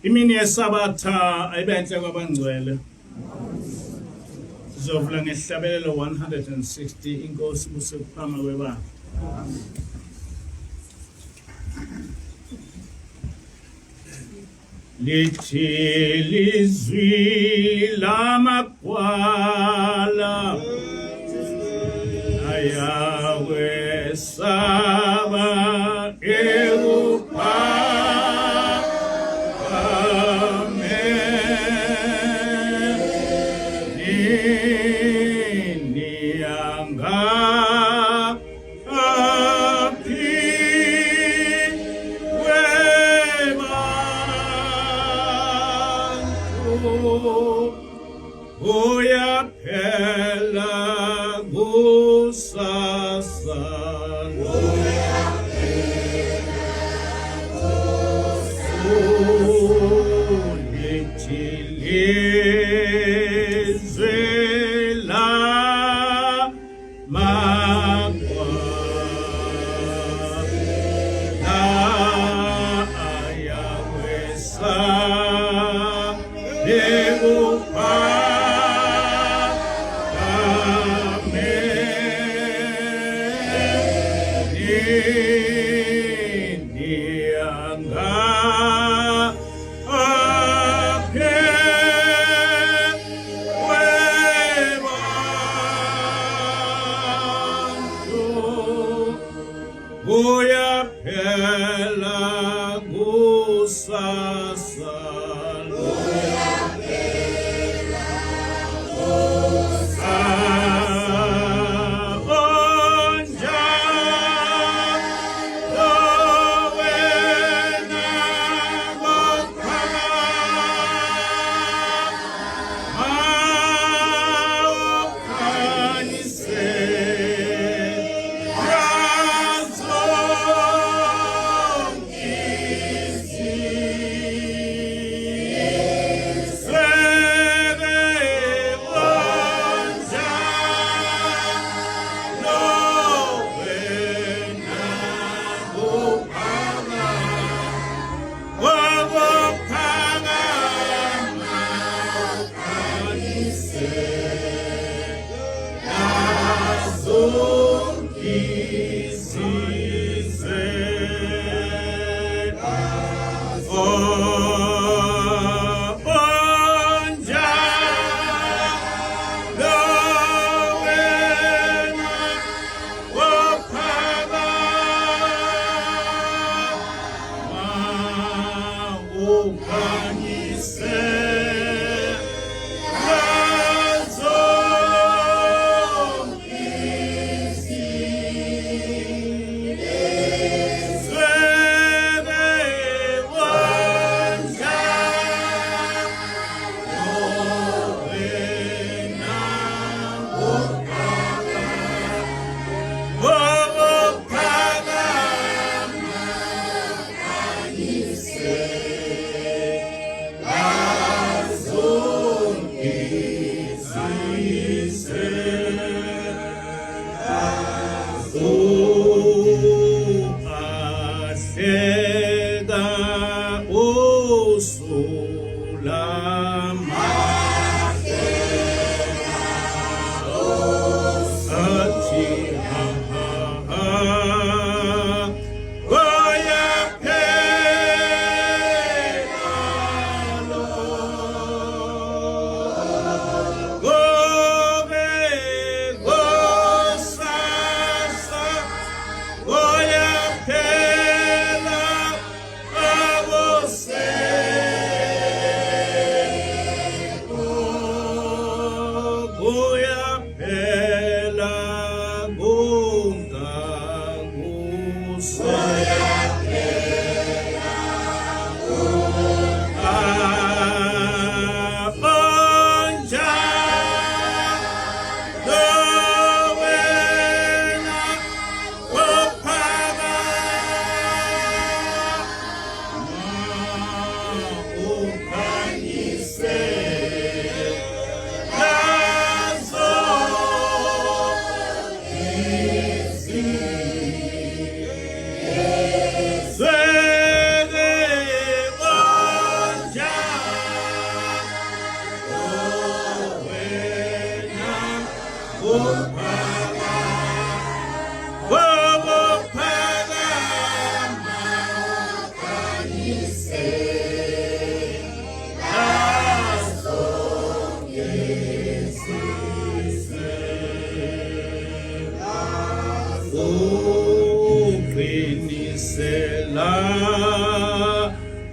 Imini yesabatha ayibenhle kwabangcwele. Sizovula ngehlabelelo 160 inkosi busekuphama kwebandla. Lithi lizwi lamagwala ayakwesaba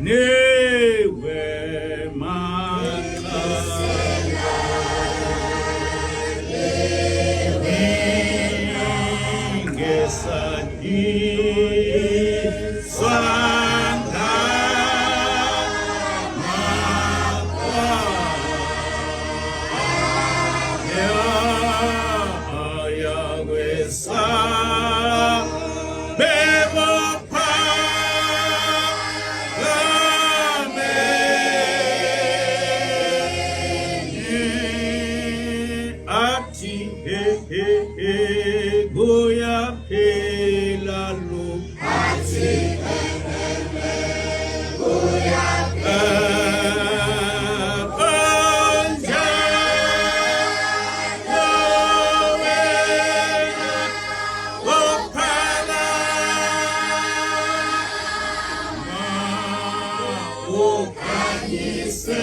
newe makala ingesadi swanga makwa ya wesa goya phela lo ati goya panja lowe opala ma okanyise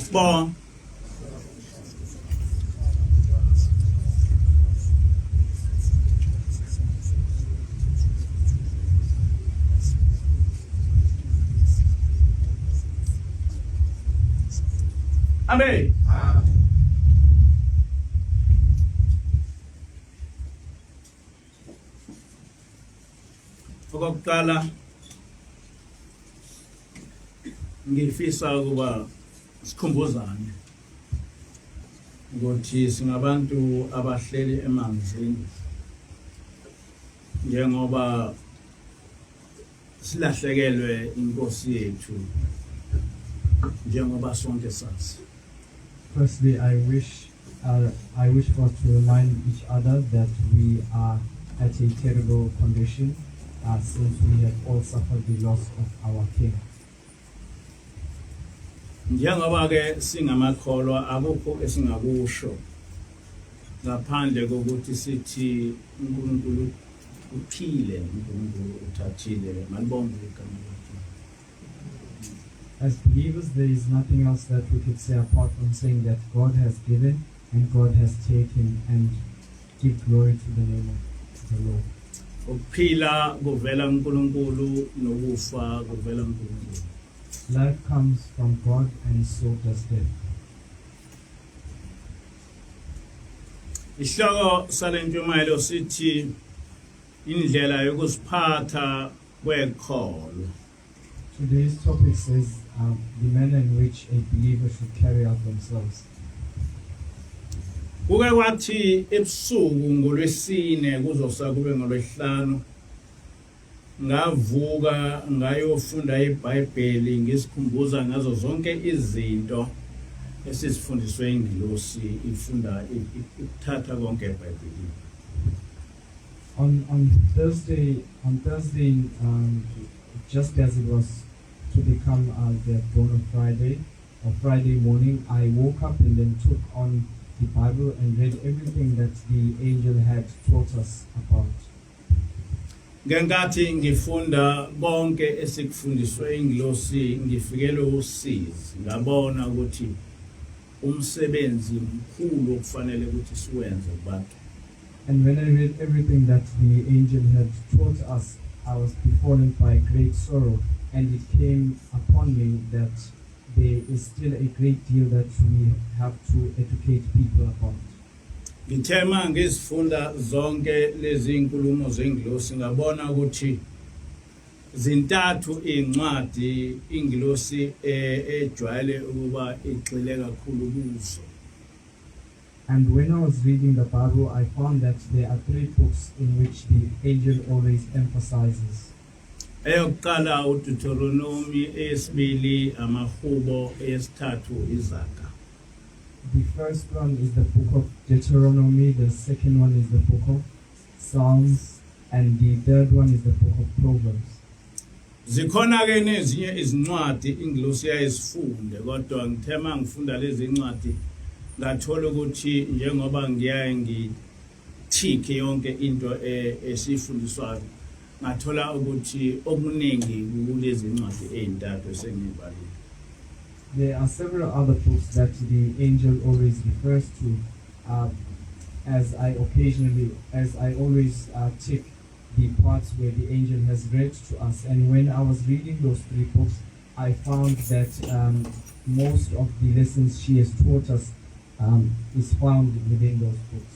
Sibonga. Amen. Okokuqala ngifisa ukuba sikhumbuzane ukuthi singabantu abahleli emanzini njengoba silahlekelwe inkosi yethu njengoba sonke sazi. Firstly, I wish for us to remind each other that we are at a terrible condition since we have all suffered the loss of our King. Njengoba ke singamakholwa akukho esingakusho ngaphandle kokuthi sithi uNkulunkulu uphile, uNkulunkulu uthathile, malibonge igama lakhe. As believers, there is nothing else that we could say apart from saying that God has given and God has taken, and give glory to the name of the Lord. Ukuphila kuvela uNkulunkulu, nokufa kuvela uNkulunkulu. Life comes from God, and so does death. Isihloko salentshumayelo sithi indlela yokuziphatha kwekholwa. Today's topic says the manner in which a believer should carry out themselves. Kuke kwathi ebusuku ngolwesine kuzosa kube ngolwesihlanu ngavuka ngayofunda iBhayibheli ngisikhumbuza ngazo zonke izinto esizifundiswe ingilosi ifunda ikuthatha konke eBhayibhelini. On Thursday, just as it was to become the dawn of Friday or Friday morning, I woke up and then took on the Bible and read everything that the angel had taught us about. Ngenkathi ngifunda konke esikufundiswe ingilosi ngifikelwe usizi ngabona ukuthi umsebenzi mkhulu okufanele ukuthi siwenze kubantu. And when I read everything that the angel had taught us, I was befallen by great sorrow, and it came upon me that there is still a great deal that we have to educate people about. Ngithema ngizifunda zonke lezi inkulumo zengilosi ngabona ukuthi zintathu incwadi ingilosi ejwayele ukuba igxile kakhulu kuzo. And when I was reading the Bible, I found that there are 3 books in which the angel always emphasizes. Eyokuqala uDeuteronomy, eyesibili amaHubo, eyesithathu iZaga. The first one is the book of Deuteronomy, the second one is the book of Psalms, and the third one is the book of Proverbs. Zikhona ke nezinye izincwadi ingilosi yayizifunde kodwa ngithema ngifunda lezi incwadi ngathola ukuthi njengoba ngiyaye ngithike yonke into esifundiswayo ngathola ukuthi okuningi kulezi incwadi ezintathu esengibalile. There are several other books that the angel always refers to, as I always take the parts where the angel has read to us. And when I was reading those 3 books, I found that most of the lessons she has taught us is found within those books.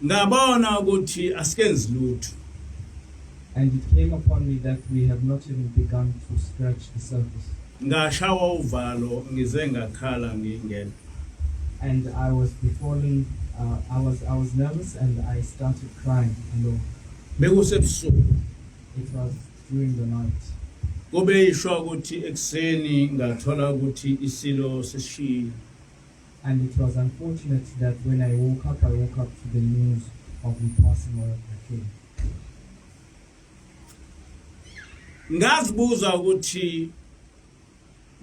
Ngabona ukuthi asikenzi lutho. And it came upon me that we have not even begun to scratch the surface. Ngashawa uvalo ngize ngakhala ngingena. And I was befallen, I was nervous and I started crying alone. Bekusebusuku. It was during the night. Kube yishwa ukuthi ekseni ngathola ukuthi isilo sesishilo. And it was unfortunate that when I woke up to the news of the passing of the King. Ngazibuza ukuthi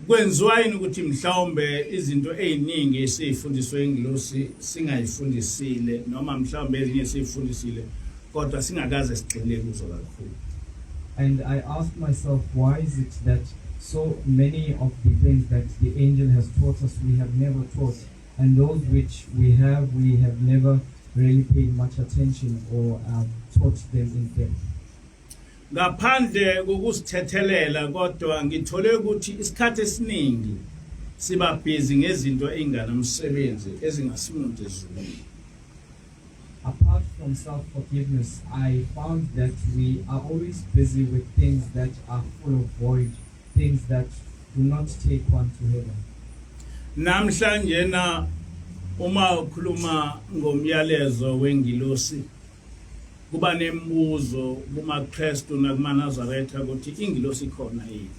kwenziwayini ukuthi mhlawumbe izinto eziningi esifundiswe ingilosi singayifundisile noma mhlawumbe ezinye esifundisile kodwa singakaze sigxile kuzo kakhulu. And I asked myself, why is it that So many of the things that the angel has taught us, we have never taught, and those which we have never really paid much attention or taught them in depth. Ngaphandle kokusithethelela kodwa ngithole ukuthi isikhathi esiningi siba busy ngezinto enganamsebenzi ezingasimuntu ezulwini. Apart from self-forgiveness, I found that we are always busy with things that are full of void, things that do not take one to heaven. Namhlanje na uma ukhuluma ngomyalezo wengilosi kuba nembuzo kumaKristu nakumaNazaretha ukuthi ingilosi khona yini.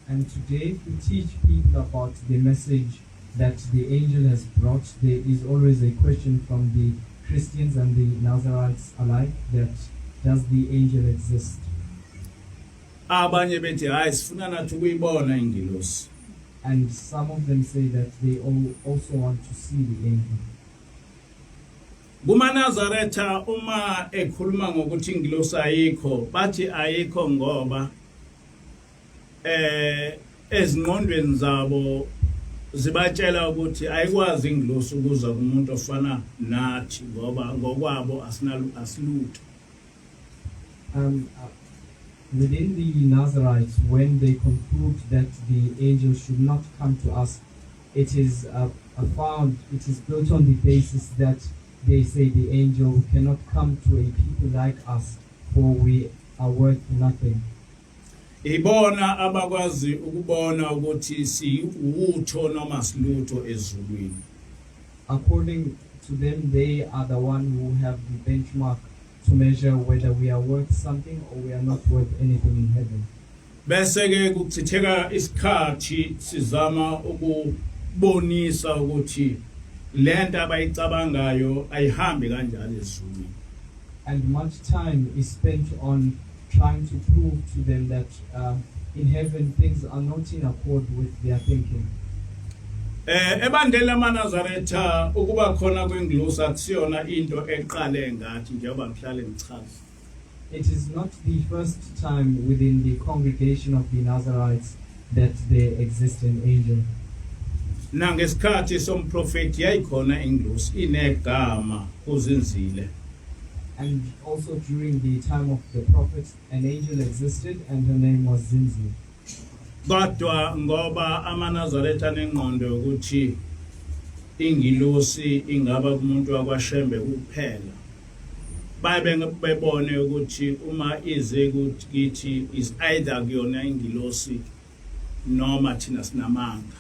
And today we teach people about the message that the angel has brought. There is always a question from the Christians and the Nazarites alike that does the angel exist? Abanye bethi hayi sifuna nathi ukuyibona ingilosi. And some of them say that they also want to see the angel. KumaNazaretha uma ekhuluma ngokuthi ingilosi ayikho bathi ayikho ngoba ezingqondweni zabo zibatshela ukuthi ayikwazi ingilosi ukuza kumuntu ofana nathi ngoba ngokwabo asilutho. Within the Nazarites, when they conclude that the angel should not come to us, it is built on the basis that they say the angel cannot come to a people like us, for we are worth nothing. Ibona abakwazi ukubona ukuthi siwutho noma silutho ezulwini. According to them, they are the one who have the benchmark to measure whether we are worth something or we are not worth anything in heaven. Bese ke kuchitheka isikhathi sizama ukubonisa ukuthi lento abayicabangayo ayihambi kanjalo ezulwini. And much time is spent on trying to prove to them that in heaven things are not in accord with their thinking. Ebandleni lamaNazaretha ukuba khona kwengilosi akusiyona into eqale ngathi njengoba ngihlale ngichaza. It is not the first time within the congregation of the Nazarites that there exists an angel. Nangesikhathi somprofeti yayikhona ingilosi inegama uzinzile. And also during the time of the prophets, an angel existed and her name was Zinzi. Kodwa ngoba amaNazaretha nengqondo ukuthi ingilosi ingaba kumuntu wakwaShembe kuphela. Bebone ukuthi uma ize kithi is either kuyona ingilosi noma thina sinamanga.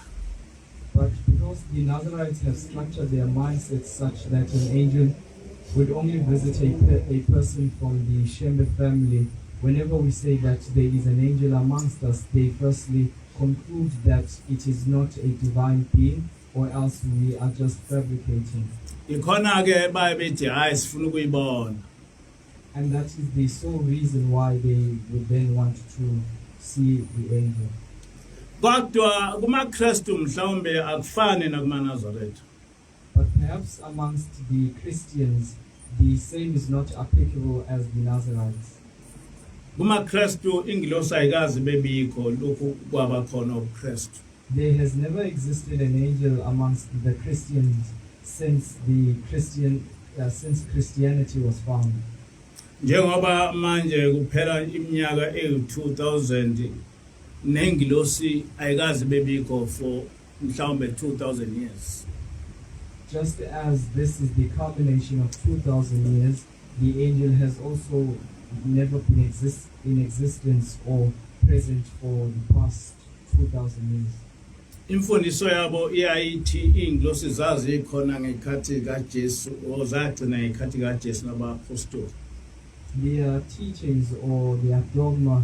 But because the Nazarites have structured their mindsets such that an angel would only visit a person from the Shembe family, whenever we say that there is an angel amongst us, they firstly conclude that it is not a divine being, or else we are just fabricating. Ikhona ke bayebethi hayi sifuna ukuyibona. And that is the sole reason why they would then want to see the angel. Kodwa kumaKristu mhlawumbe akufane nakumaNazaretha. But perhaps amongst the Christians, the same is not applicable as the Nazarites. KumaKristu ingilosi ayikazi bebikho lokhu kwaba khona uKristu. There has never existed an angel amongst the Christians since Christianity was found. Njengoba manje kuphela iminyaka eyi-2000 nengilosi ayikazi bebikho for mhlawumbe 2000 years. Just as this is the culmination of 2000 years, the angel has also never been in existence or present for the past 2000 years. Imfundiso yabo iyayithi ingilosi zazi ikhona ngekhathi kaJesu ozagcina ngekhathi kaJesu nabaapostoli. Their teachings or their dogma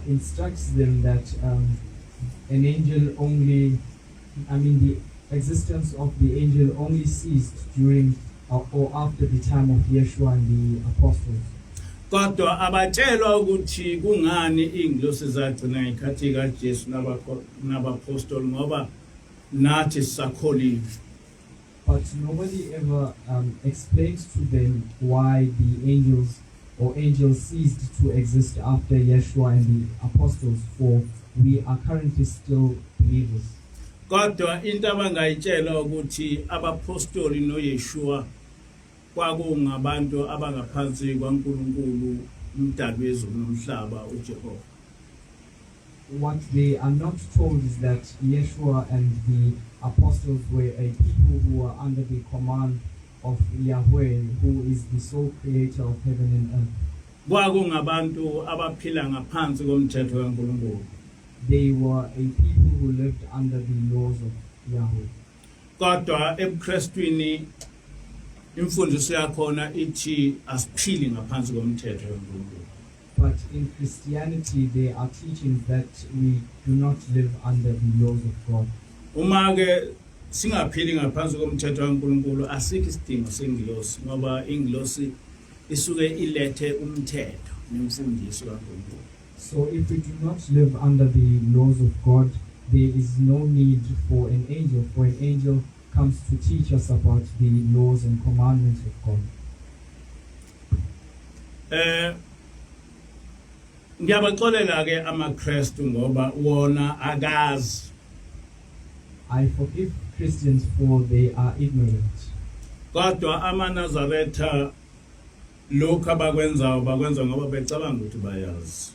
instructs them that an angel the existence of the angel only ceased during or after the time of Yeshua and the apostles. Kodwa abatshelwa ukuthi kungani ingilosi zagcina ngekhathi kaJesu nabaapostoli ngoba nathi sisakholile. But nobody ever explains to them why the angels ceased to exist after Yeshua and the apostles, for we are currently still believers. Kodwa into abangayitshela ukuthi abapostoli noYeshua kwakungabantu abangaphansi kwaNkulunkulu umdali wezulu nomhlaba uJehova. What they are not told is that Yeshua and the apostles were a people who were under the command of Yahweh, who is the sole creator of heaven and earth. Kwakungabantu abaphila ngaphansi komthetho kaNkulunkulu. They were a people who lived under the laws of Yahweh. Kodwa ebuKristwini imfundiso yakhona ithi asiphili ngaphansi komthetho kaNkulunkulu. But in Christianity, there are teachings that we do not live under the laws of God. Uma ke singaphili ngaphansi komthetho kaNkulunkulu asikho isidingo sengilosi ngoba ingilosi isuke ilethe umthetho nemfundiso kaNkulunkulu. So if we do not live under the laws of God, there is no need for an angel, for an angel comes to teach us about the laws and commandments of God. Ngiyabaxolela ke amaKristu ngoba wona akazi. I forgive Christians for they are ignorant. Kodwa amaNazaretha lokho abakwenzayo bakwenza ngoba becabanga ukuthi bayazi.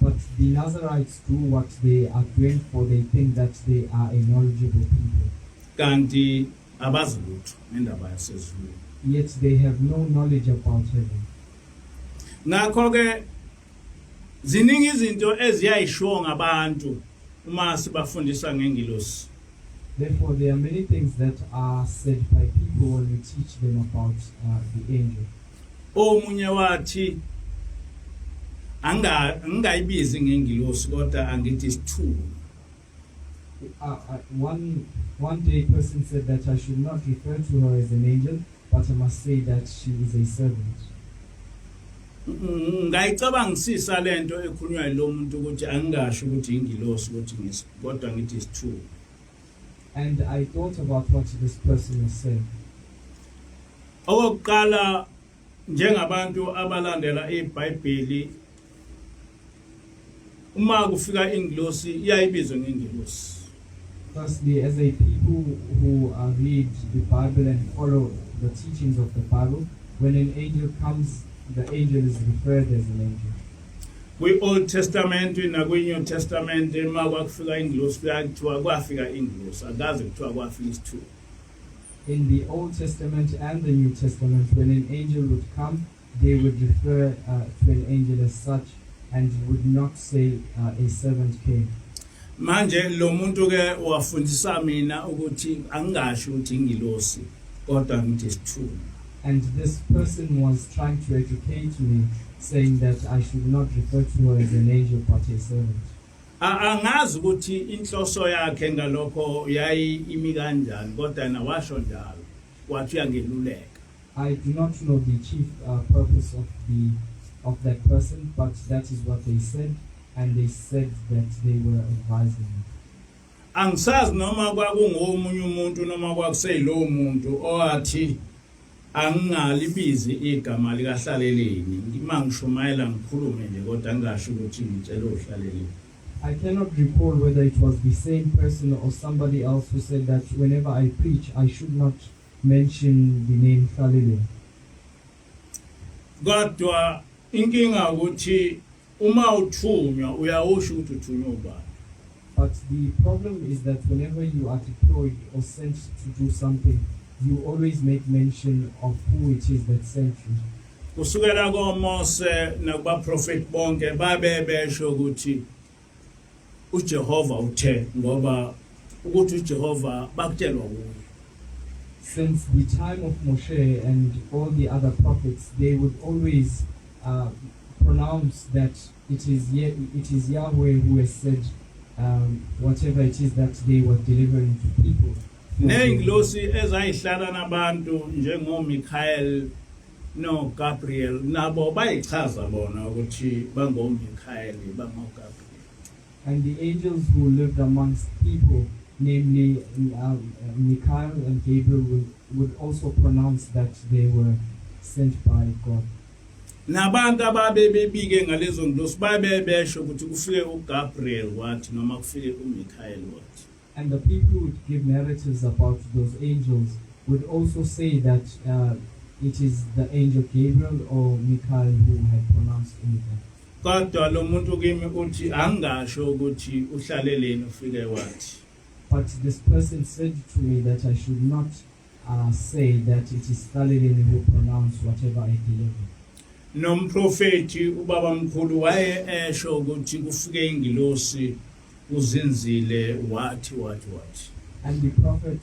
But the Nazarites do what they are doing for they think that they are a knowledgeable people. Kanti abazi lutho ngendaba yasezulwini. Yet they have no knowledge about heaven. Ngakho ke ziningi izinto eziyayisho ngabantu uma sibafundisa ngengilosi. Therefore, there are many things that are said by people when we teach them about the angel. Omunye wathi angayibizi ngengilosi kodwa angithi isithunywa. One day, a person said that I should not refer to her as an angel, but I must say that she is a servant. Ngayicabangisisa lento ekhulunywa lo muntu ukuthi angasho ukuthi ingilosi ukuthi kodwa ngithi isithunywa. And I thought about what this person was saying. Okokuqala njengabantu abalandela iBhayibheli uma kufika ingilosi iyayibizwa ngengilosi. Firstly, as a people who read the Bible and follow the teachings of the Bible, when an angel comes, the angel is referred as an angel. Kwi-Old Testament nakwi-New Testament uma kwafika ingilosi kuyakuthiwa kwafika ingilosi akaze kuthiwa kwafika isithunywa. In the Old Testament and the New Testament, when an angel would come, they would refer to an angel as such and would not say a servant came. Manje lo muntu ke wafundisa mina ukuthi angasho ukuthi ingilosi kodwa ngithi isithunywa. And this person was trying to educate me, saying that I should not refer to her as an angel but a servant. Angazi ukuthi inhloso yakhe ngalokho imi kanjani kodwa nawasho njalo wathi uyangeluleka. I do not know the chief purpose of that person, but that is what they said, and they said that they were advising me. Angisazi noma kwakungomunye umuntu noma kwakuseyilowo muntu owathi angalibizi igama likahlaleleni ngimangishumayela ngikhulume nje kodwa angasho ukuthi ngitshela ohlaleleni. I cannot recall whether it was the same person or somebody else who said that whenever I preach, I should not mention the name Khalil. Kodwa inkinga ukuthi uma uthunywa uyawusho ukuthi uthunywa ubani. But the problem is that whenever you are deployed or sent to do something, you always make mention of who it is that sent you. Kusukela koMose nakubaprofeti bonke babebesho ukuthi uJehova uthe ngoba ukuthi uJehova bakutshelwa kuye. Since the time of Moshe and all the other prophets, they would always pronounce that it is Yahweh who has said whatever it is that they were delivering to people. Neyingilosi ezayihlala nabantu njengoMichael no Gabriel nabo bayichaza bona ukuthi bangoMichael bangoGabriel. And the angels who lived amongst people, namely Michael and Gabriel, would also pronounce that they were sent by God. nabantu ababe bebike ngalezo ngilosi babe besho ukuthi kufike uGabriel wathi noma kufike uMichael wathi. And the people who would give narratives about those angels would also say that it is the angel Gabriel or Michael who had pronounced anything. Kodwa lo muntu kimi uthi angasho ukuthi uhlaleleni ufike wathi. But this person said to me that I should not say that it is Stalin who pronounced whatever I deliver. Nomprofeti ubaba mkhulu waye esho ukuthi kufike ingilosi uzinzile wathi. And the prophet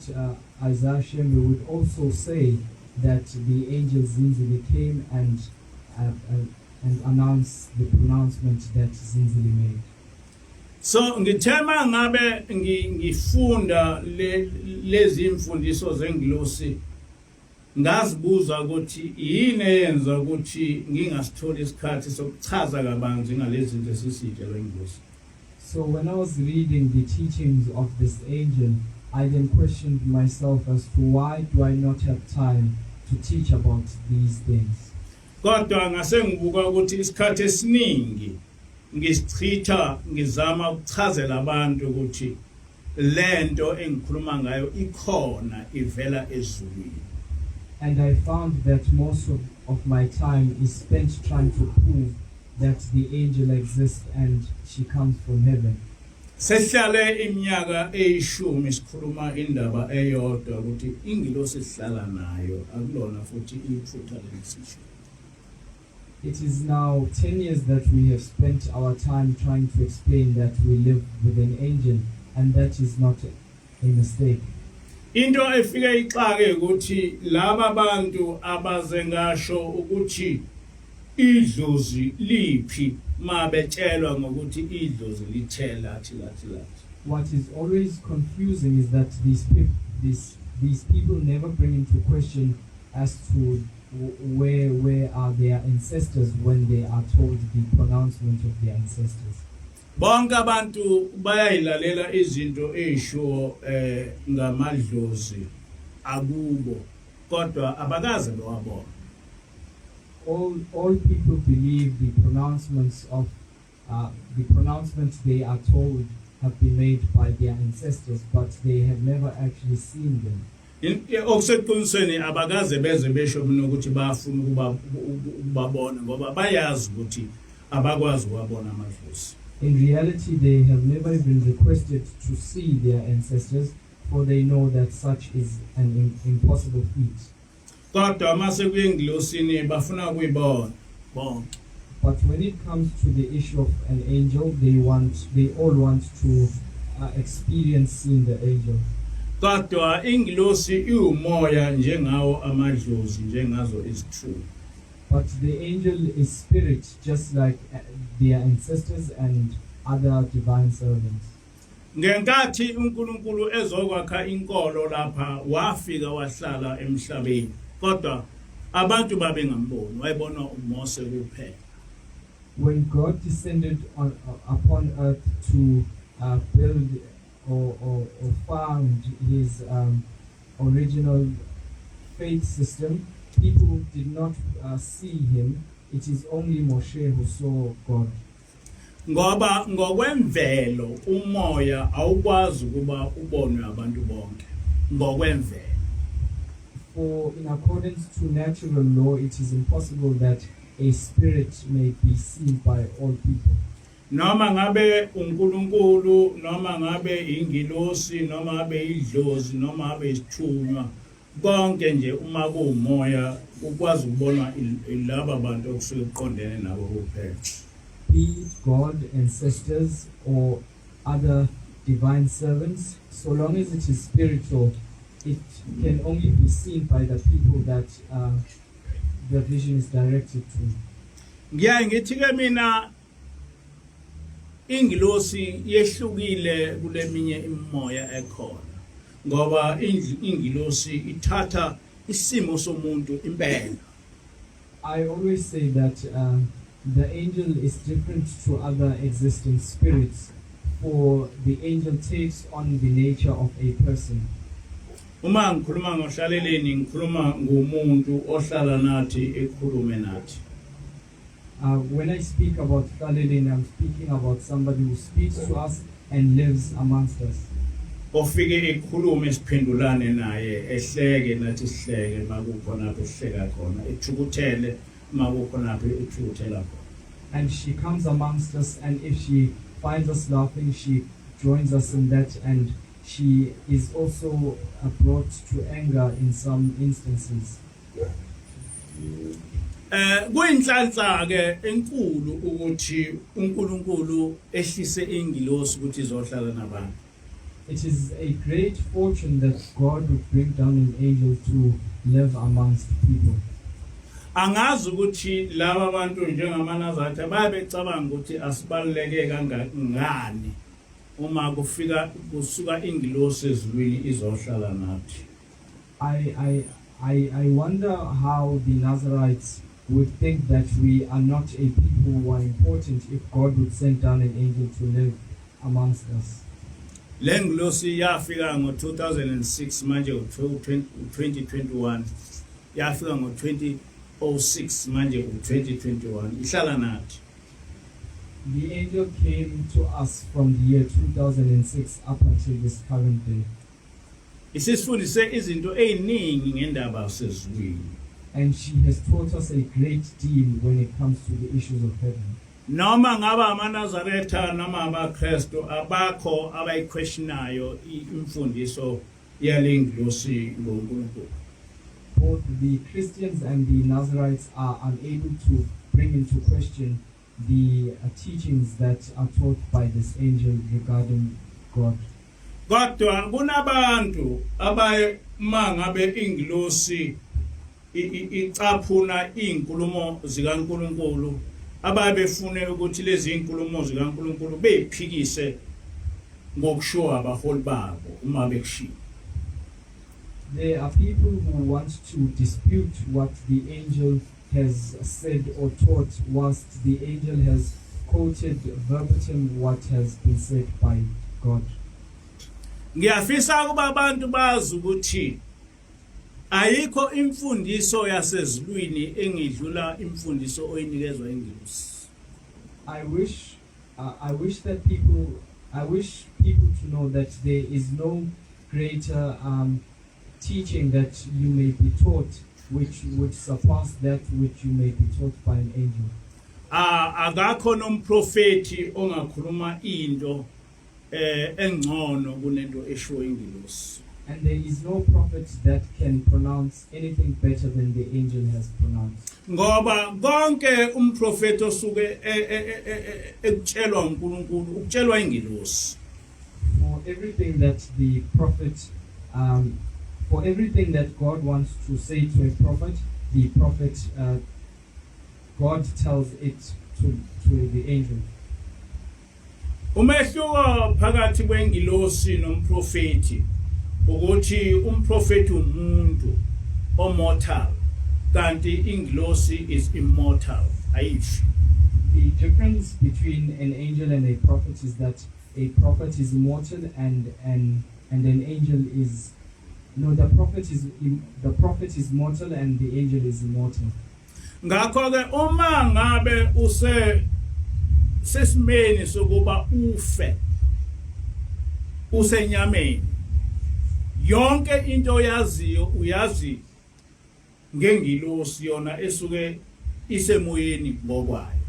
Isaiah Shembe would also say that the angel Zinzili came and announced the pronouncement that Zinzili made. So ngithema ngabe ngifunda lezi imfundiso zengilosi ngazibuza ukuthi yini eyenza ukuthi ngingasitholi isikhathi sokuchaza kabanzi ngalezi zinto esisitshelwe ingilosi. So when I was reading the teachings of this angel, I then questioned myself as to why do I not have time to teach about these things. Kodwa ngase ngibuka ukuthi isikhathi esiningi ngisichitha ngizama ukuchazela abantu ukuthi lento engikhuluma ngayo ikhona ivela ezulwini. And I found that most of my time is spent trying to prove that the angel exists and she comes from heaven. Sehlale iminyaka eyishumi sikhuluma indaba eyodwa ukuthi ingilosi esihlala nayo akulona futhi iphutha lesisho. It is now 10 years that we have spent our time trying to explain that we live with an angel, and that is not a mistake. Into efike ixake ukuthi laba bantu abaze ngasho ukuthi idlozi liphi mabetshelwa ngokuthi idlozi lithela lathi. What is always confusing is that these people never bring into question as to where are their ancestors when they are told the pronouncement of their ancestors. Bonke abantu bayayilalela izinto ezisho ngamadlozi akubo kodwa abakaze bewabona. All people believe the pronouncements they are told have been made by their ancestors, but they have never actually seen them. Okuseqinisweni abakaze beze besho mina ukuthi bafuna ukubabona ngoba bayazi ukuthi abakwazi ukubona amadlozi. In reality, they have never been requested to see their ancestors, for they know that such is an impossible feat. Kodwa mase kuyengilosini bafuna ukuyibona bonke. But when it comes to the issue of an angel, they all want to experience seeing the angel. Kodwa ingilosi iumoya njengawo amadlozi njengazo izithunywa. But the angel is spirit, just like their ancestors and other divine servants. Ngenkathi uNkulunkulu ezokwakha inkolo lapha wafika wahlala emhlabeni kodwa abantu babengamboni wayebona uMose kuphela. When God descended upon earth to build or found his original faith system, people did not see him. It is only Moshe who saw God. Ngoba ngokwemvelo umoya awukwazi ukuba ubonwe abantu bonke ngokwemvelo. For in accordance to natural law, it is impossible that a spirit may be seen by all people. Noma ngabe uNkulunkulu noma ngabe ingilosi noma ngabe idlozi noma ngabe isithunywa konke nje uma kuumoya ukwazi ukubona laba bantu okusuke kuqondene nabo kuphela. Be it God, ancestors, or other divine servants, so long as it is spiritual, it can only be seen by the people that the vision is directed to. Ngiyaye ngithi ke mina ingilosi yehlukile kuleminye imimoya ekhona ngoba ingilosi ithatha isimo somuntu impela. I always say that the angel is different to other existing spirits, for the angel takes on the nature of a person. Uma ngikhuluma ngohlaleleni ngikhuluma ngomuntu ohlala nathi ekhulume nathi. When I speak about Kaleleni, I'm speaking about somebody who speaks to us and lives amongst us. Ofike ekhulume siphendulane naye ehleke nathi sihleke makukhona lapho sihleka khona ethukuthele makukhona lapho ethukuthela khona. And she comes amongst us, and if she finds us laughing, she joins us in that, and she is also brought to anger in some instances. Kuyinhlanhla ke enkulu ukuthi uNkulunkulu ehlise ingilosi ukuthi izohlala nabantu. It is a great fortune that God would bring down an angel to live amongst people. Angazi ukuthi laba abantu njengamanazathi bayabecabanga ukuthi asibaluleke kangani uma kusuka ingilosi ezulwini izohlala nathi. I wonder how the Nazarites would think that we are not a people who are important if God would send down an angel to live amongst us. Lengilosi yafika ngo-2006 manje u-2021 yafika ngo-2006 manje u-2021 ihlala nathi. The angel came to us from the year 2006 up until this current day. Isifundise izinto eziningi ngendaba yasezulwini. And she has taught us a great deal when it comes to the issues of heaven. Noma ngaba amanazaretha noma abaKristu abakho abayiquestionayo imfundiso yalengilosi ngoNkulunkulu. Both the Christians and the Nazarites are unable to bring into question the teachings that are taught by this angel regarding God. Kodwa kunabantu abamangabe ingilosi icaphuna inkulumo zikaNkulunkulu ababefune ukuthi lezi inkulumo zikaNkulunkulu bephikise ngokushowa abaholi babo uma bekushiya. There are people who want to dispute what the angel has said or taught, whilst the angel has quoted verbatim what has been said by God. Ngiyafisa ukuba abantu bazi ukuthi ayikho imfundiso yasezulwini engidlula imfundiso oyinikezwa ingilosi. I wish people to know that there is no greater teaching that you may be taught which would surpass that which you may be taught by an angel. Akakho nomprofeti ongakhuluma into engcono kunento esho ingilosi. And there is no prophet that can pronounce anything better than the angel has pronounced. Ngoba konke umprofeti osuke ekutshelwa uNkulunkulu ukutshelwa ingilosi. For everything that the prophet for everything that God wants to say to a prophet, the prophet God tells it to the angel. Umehluko phakathi kwengilosi nomprofeti ukuthi umprofeti umuntu omortal kanti ingilosi is immortal ayifi. The difference between an angel and a prophet is that a prophet is mortal and an angel is the prophet is mortal and the angel is immortal. Ngakho ke uma ngabe sesimeni sokuba usenyameni yonke into uyazi ngengilosi yona esuke isemoyeni ngokwayo.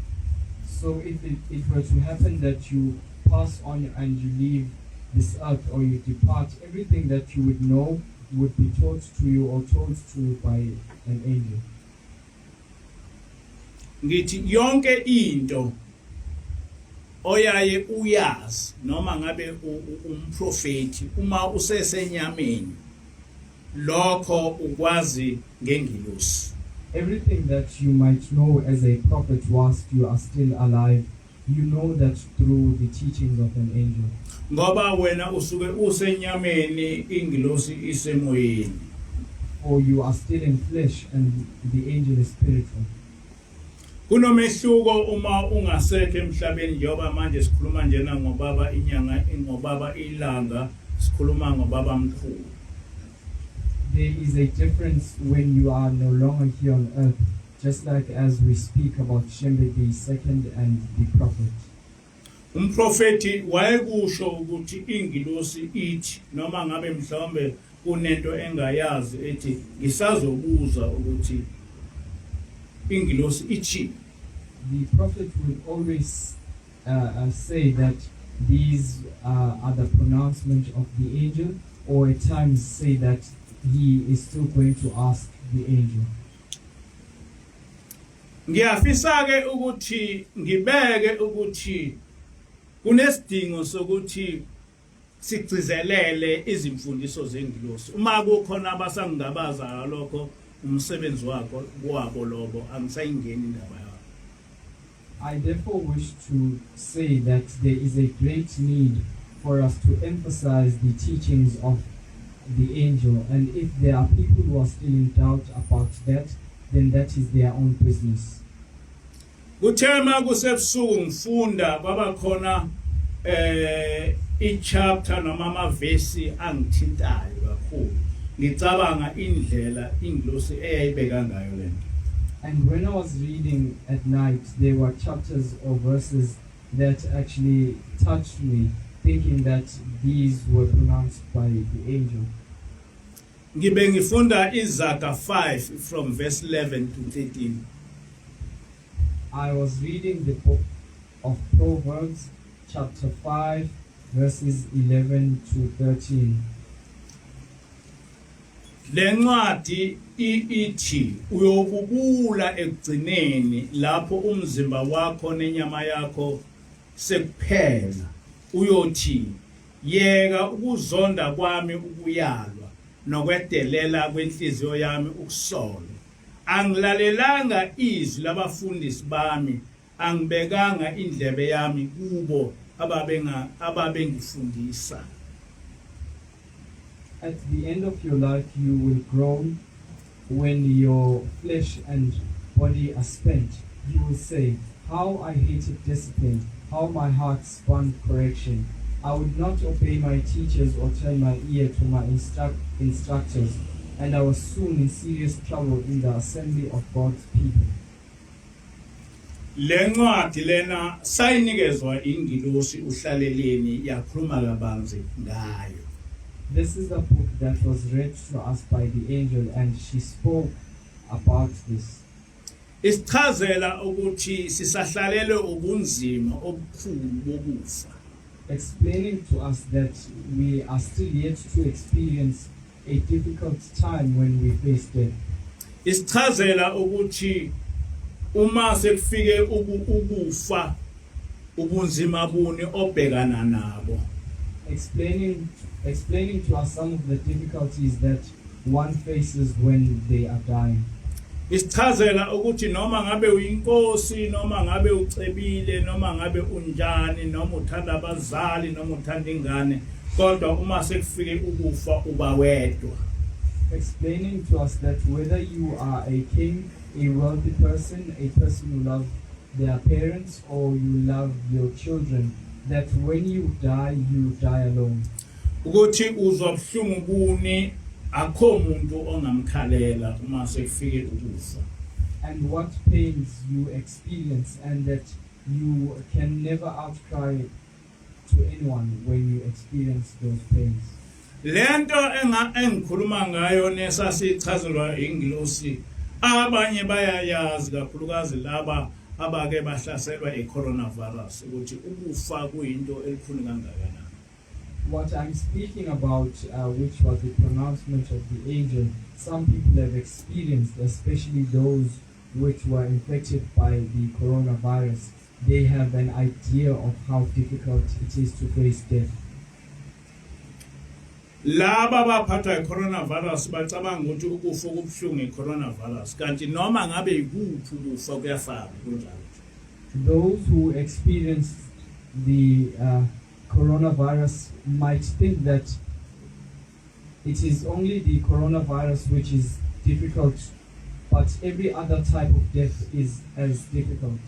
So if it were to happen that you pass on and you leave this earth or you depart, everything that you would know would be taught to you or told to you by an angel. Ngithi yonke into oyaye uyazi noma ngabe umprofeti uma usesenyameni lokho ukwazi ngengilosi. Everything that you might know as a prophet whilst you are still alive, you know that through the teachings of an angel. Ngoba wena usuke usenyameni ingilosi isemoyeni. Or you are still in flesh and the angel is spiritual. Kunomehluko uma ungasekho emhlabeni njengoba manje sikhuluma njena ngobaba inyanga ngobaba ilanga sikhuluma ngobaba mkhulu. There is a difference when you are no longer here on earth just like as we speak about Shembe the second and the prophet. Umprofeti wayekusho ukuthi ingilosi ithi noma ngabe mhlawumbe kunento engayazi ethi ngisazobuza ukuthi ingilosi ithi. The prophet would always say that these are the pronouncement of the angel, or at times say that he is still going to ask the angel. Ngiyafisa ke ukuthi ngibeke ukuthi kunesidingo sokuthi sigcizelele izimfundiso zengilosi. Uma kukhona abasangabaza lokho umsebenzi wakho kwabo lobo angisayingeni indaba yakho. I therefore wish to say that there is a great need for us to emphasize the teachings of the angel, and if there are people who are still in doubt about that, then that is their own business. Kuthema kusebusuku ngifunda kwaba khona ichapter noma amavesi angithintayo kakhulu. Ngicabanga indlela ingilosi eyayibeka ngayo lento. And when I was reading at night, there were chapters or verses that actually touched me, thinking that these were pronounced by the angel. Ngibe ngifunda iZaga 5 from verse 11 to 13. I was reading the book of Proverbs, chapter 5, verses 11 to 13. Lencwadi ithi uyobubula ekugcineni lapho umzimba wakho nenyama yakho sekuphela uyothi yeka ukuzonda kwami ukuyalwa nokwedelela kwenhliziyo yami ukusola angilalelanga izwi labafundisi bami angibekanga indlebe yami kubo ababengifundisa. At the end of your life, you will groan when your flesh and body are spent. You will say, how I hated discipline, how my heart spurned correction. I would not obey my teachers or turn my ear to my instructors, and I was soon in serious trouble in the assembly of God's people. Lencwadi lena sayinikezwa ingilosi uhlaleleni yakhuluma kabanzi ngayo. This is a book that was read to us by the angel, and she spoke about this. Isichazela ukuthi sisahlalele ubunzima obukhulu bokufa. Explaining to us that we are still yet to experience a difficult time when we face death. Isichazela ukuthi uma sekufike ukufa ubunzima buni obhekana nabo. Explaining to us some of the difficulties that one faces when they are dying. Isichazela ukuthi noma ngabe uyinkosi noma ngabe ucebile noma ngabe unjani noma uthanda abazali noma uthanda ingane kodwa uma sekufike ukufa uba wedwa. Explaining to us that whether you are a king, a wealthy person, a person who loves their parents, or you love your children, that when you die alone. Ukuthi uzwa buhlungu kuni akho umuntu ongamkhalela uma sekufike ukufa. And what pains you experience, and that you can never outcry to anyone when you experience those pains. Lento engikhuluma ngayo nesasichazelwa ingilosi abanye bayayazi kakhulukazi laba abake bahlaselwa i-coronavirus ukuthi ukufa kuyinto elikhulu kangakanani. What I'm speaking about, which was the pronouncement of the angel, some people have experienced, especially those which were infected by the coronavirus. They have an idea of how difficult it is to face death. Laba baphathwa i-coronavirus bacabanga ukuthi ukufa okubuhlungu i-coronavirus kanti noma ngabe yikuphi ukufa kuyafana kunjalo. Those who experienced the coronavirus might think that it is only the coronavirus which is difficult, but every other type of death is as difficult.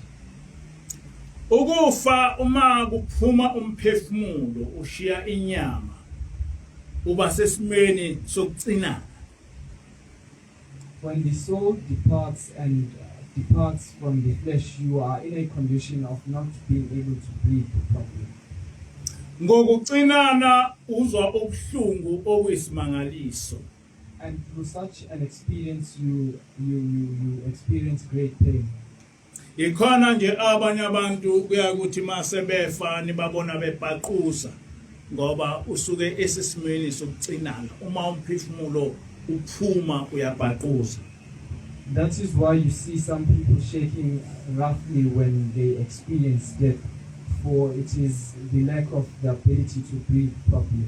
Ukufa uma kuphuma umphefumulo ushiya inyama uba sesimeni sokugcina. When the soul departs and departs from the flesh, you are in a condition of not being able to breathe properly. Ngokucinana uzwa ubuhlungu okuyisimangaliso. And through such an experience, you experience great pain. Ikhona nje abanye abantu kuyakuthi mase befa nibabona bebhaquza ngoba usuke esisimeni sokucinana uma umphefumulo uphuma uyabhaquza. That is why you see some people shaking roughly when they experience death, for it is the lack of the ability to breathe properly.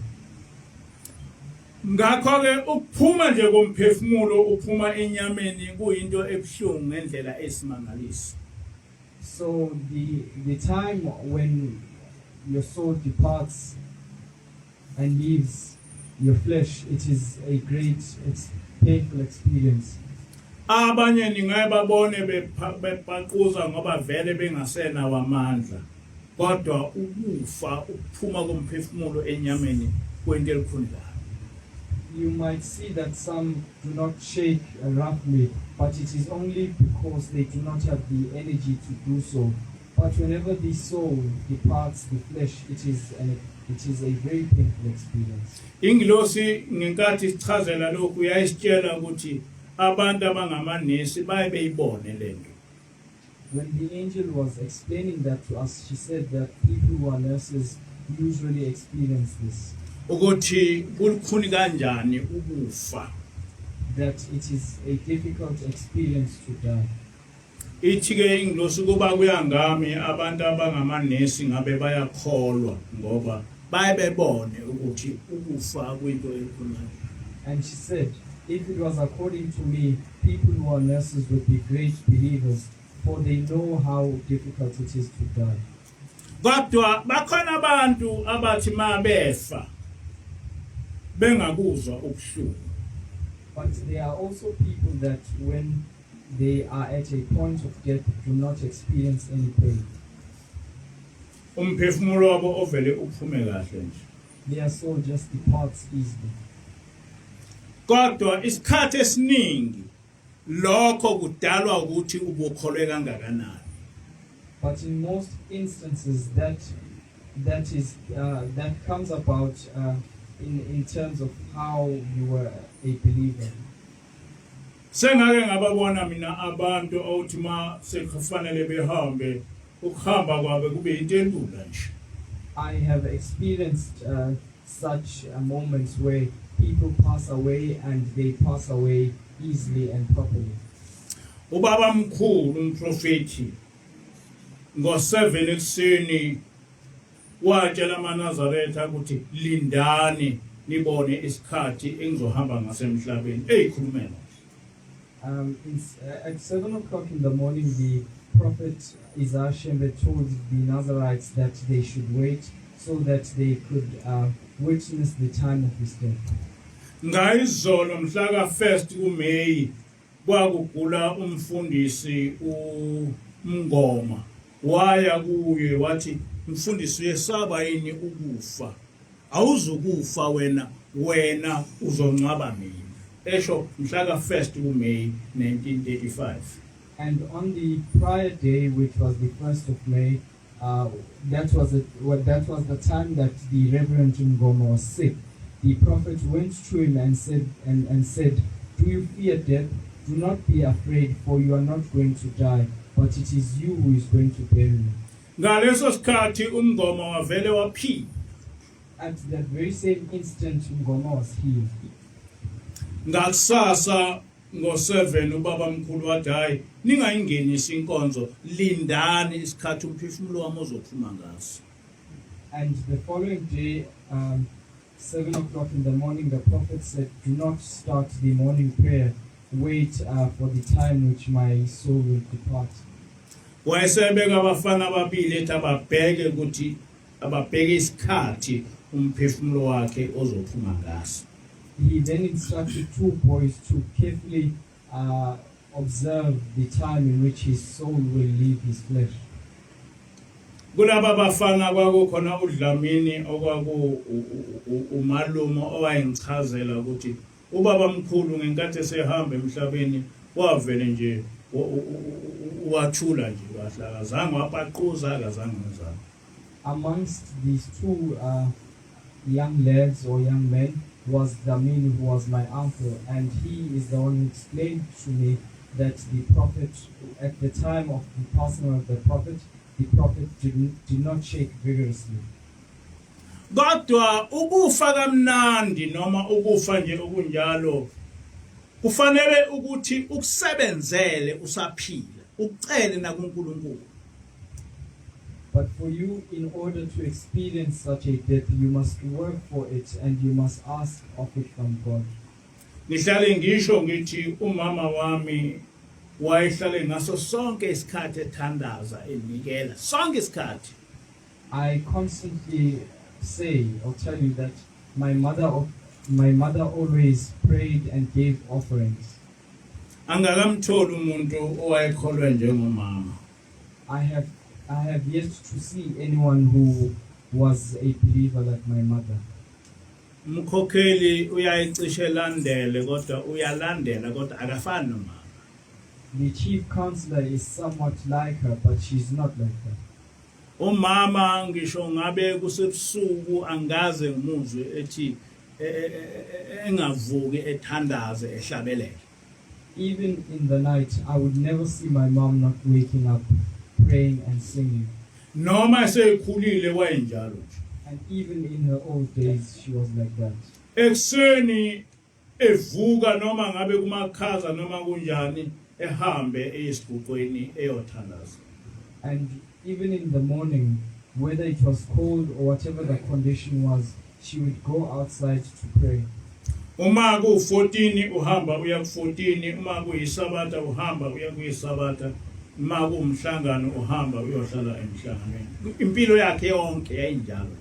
Ngakho ke ukuphuma nje komphefumulo uphuma enyameni kuyinto ebuhlungu ngendlela esimangalisi. So the time when your soul departs and leaves your flesh, it is a great, it's painful experience. Abanye ningaye babone bebhaquza ngoba vele bengasena wamandla. Kodwa ukufa ukuphuma komphefumulo enyameni kwento elikhulu. You might see that some do not shake roughly, but it is only because they do not have the energy to do so. But whenever the soul departs the flesh, it is a very painful experience. Ingilosi ngenkathi sichazela lokhu uyayisitshela ukuthi abantu abangamanesi baye beyibone lento. When the angel was explaining that to us, she said that people who are nurses usually experience this. Ukuthi kulukhuni kanjani ukufa. That it is a difficult experience to die. Ithi ke ingilosi kuba kuyangami abantu abangamanesi ngabe bayakholwa ngoba baye bebone ukuthi ukufa kwinto elikhulu. And she said, if it was according to me, people who are nurses would be great believers, for they know how difficult it is to die. Kodwa bakhona abantu abathi mabefa bengakuzwa ubuhlungu. But there are also people that when they are at a point of death do not experience any pain. Umphefumulo wabo ovele uphume kahle nje. Their soul just departs easily. Kodwa isikhathi esiningi lokho kudalwa ukuthi ubukholwe kangakanani. But in most instances that comes about in terms of how you were a believer. Sengake ngababona mina abantu awuthi ma sekufanele behambe ukuhamba kwabe kube into elula nje. I have experienced such moments where people pass away and they pass away easily and properly. Ubaba mkhulu umprofeti ngo7 ekuseni watshela amaNazaretha ukuthi lindani nibone isikhathi engizohamba ngasemhlabeni eyikhulumela. At 7 o'clock in the morning, the prophet Isaiah Shembe told the Nazarites that they should wait so that they could witness the time of his death. Ngayizolo mhla ka1 kuMeyi kwakugula umfundisi uMngoma waya kuye wathi mfundisi uyesaba yini ukufa awuzukufa wena uzongcwaba mina esho mhla ka1 kuMeyi 1935. And on the prior day, which was the 1st of May, that was the time that the Reverend Ngoma was sick. The prophet went to him and said, "Do you fear death? Do not be afraid, for you are not going to die, but it is you who is going to bury me." Ngaleso sikhathi uMngoma wavele waphila. At that very same instant, Ngoma was healed. Ngakusasa ngo7 ubaba mkhulu wathi hayi ningayingenisi inkonzo lindani isikhathi umphefumulo wami ozophuma ngaso. And the following day, 7 o'clock in the morning, the prophet said, "Do not start the morning prayer. Wait for the time which my soul will depart." Wayesebeka abafana ababili ethi ababheke ukuthi ababheke isikhathi umphefumulo wakhe ozophuma ngaso. He then instructed 2 boys to carefully observe the time in which his soul will leave his flesh. Kulaba bafana kwakukhona uDlamini okwaku umalumo owayengichazela ukuthi ubaba mkhulu ngenkathi esehamba emhlabeni wavele nje wathula nje kahle akazange wapaquza akazange ngizange. Amongst these two young lads or young men was Damini, who was my uncle, and he is the one who explained to me that the prophet, at the time of the passing of the prophet did not shake vigorously. Kodwa ukufa kamnandi noma ukufa nje okunjalo kufanele ukuthi ukusebenzele usaphila ucele nakuNkulunkulu. But for you, in order to experience such a death, you must work for it and you must ask of it from God. Ngihlale ngisho ngithi umama wami wayehlale ngaso sonke isikhathi ethandaza enikela sonke isikhathi. I constantly say or tell you that my mother always prayed and gave offerings. Angakamtholi umuntu owayekholwa njengomama. I have yet to see anyone who was a believer like my mother. Umkhokheli uyayicishe landele kodwa uyalandela kodwa akafani nomama. The chief counselor is somewhat like her, but she's not like her. Umama ngisho ngabe kusebusuku angaze ngimuzwe ethi engavuki ethandaze ehlabelele. Even in the night, I would never see my mom not waking up, praying and singing. Noma esekhulile wayenjalo nje. And even in her old days, she was like that. Ekseni evuka noma ngabe kumakhaza noma kunjani ehambe eyisigqweni eyothandaza. And even in the morning, whether it was cold or whatever the condition was, she would go outside to pray. Uma ku14 uhamba uya ku14, uma kuyisabatha uhamba uya kuyisabatha, uma kumhlangano uhamba uyohlala emhlanganweni. Impilo yakhe yonke yayinjalo.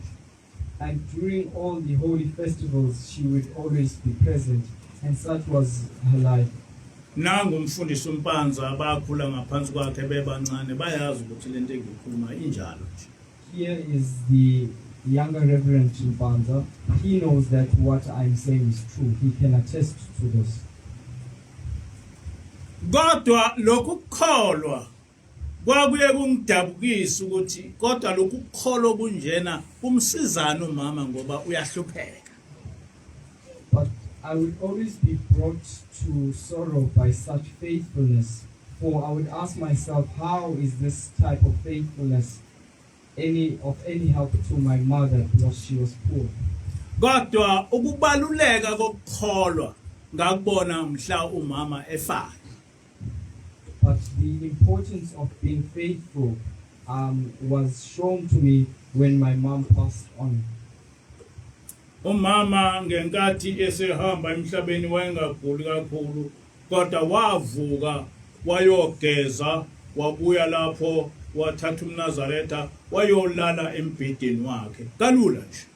And during all the holy festivals, she would always be present, and such was her life. Nangu umfundisi umpanza abakhula ngaphansi kwakhe bebancane bayazi ukuthi lento engikhuluma injalo nje. Here is the younger Reverend Mpanza. He knows that what I'm saying is true. He can attest to this. Kodwa lokhu kukholwa kwakuye kungidabukisa ukuthi kodwa lokhu kukholwa kunjena kumsizana umama ngoba uyahlupheka. But I would always be brought to sorrow by such faithfulness. For I would ask myself, how is this type of faithfulness of any help to my mother because she was poor? Kodwa ukubaluleka kokukholwa ngakubona mhla umama efana. But the importance of being faithful was shown to me when my mom passed on. Umama ngenkathi esehamba emhlabeni wayengaguli kakhulu kodwa wavuka wayogeza wabuya lapho wathatha umNazaretha wayolala embhedeni wakhe kalula nje.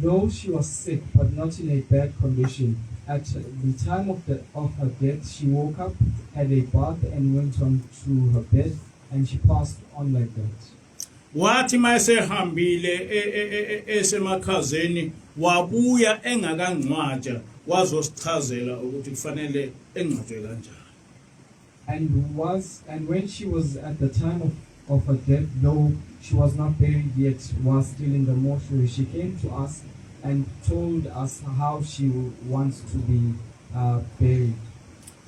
Though she was sick but not in a bad condition, at the time of her death she woke up, had a bath and went on to her bed, and she passed on like that. Wathi mayesehambile esemakhazeni wabuya engakangcwatsha wazosichazela ukuthi kufanele engcwatshwe kanjani. And when she was at the time of her death, though she was not buried yet, was still in the mortuary, she came to us and told us how she wants to be buried.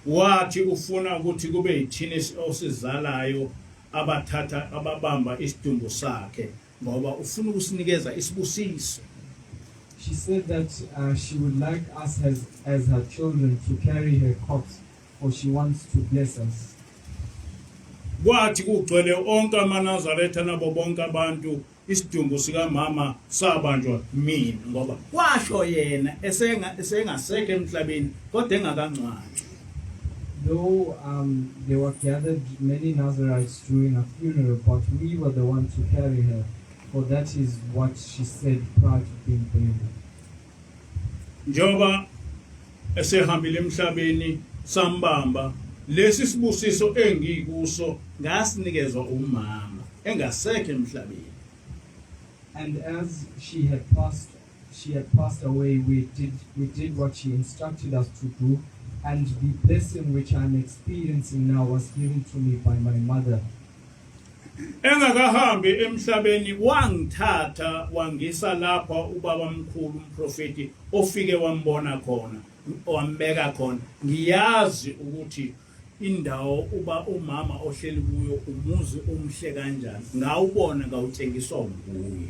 Wathi ufuna ukuthi kube yithina osizalayo abathatha ababamba isidumbu sakhe ngoba ufuna ukusinikeza isibusiso. She said that she would like us as her children to carry her corpse, for she wants to bless us. Kwathi kugcwele onke amaNazaretha nabo bonke abantu isidumbu sika mama sabanjwa mina ngoba kwasho yena esengasekho emhlabeni kodwa engakangcwatshwa. Though there were gathered many Nazarites during her funeral, but we were the ones to carry her, for that is what she said prior to being buried. Njoba esehambile emhlabeni sambamba lesi sibusiso engikuso ngasinikezwa umama engasekho emhlabeni. And as she had passed away, we did what she instructed us to do, And the blessing which I'm experiencing now was given to me by my mother. Engakahambi emhlabeni wangithatha wangisa lapha ubaba mkhulu umprofeti ofike wambona khona wambeka khona ngiyazi ukuthi indawo uba umama ohleli kuyo umuzi umhle kanjani ngawubona ngawutshengiswa nguye.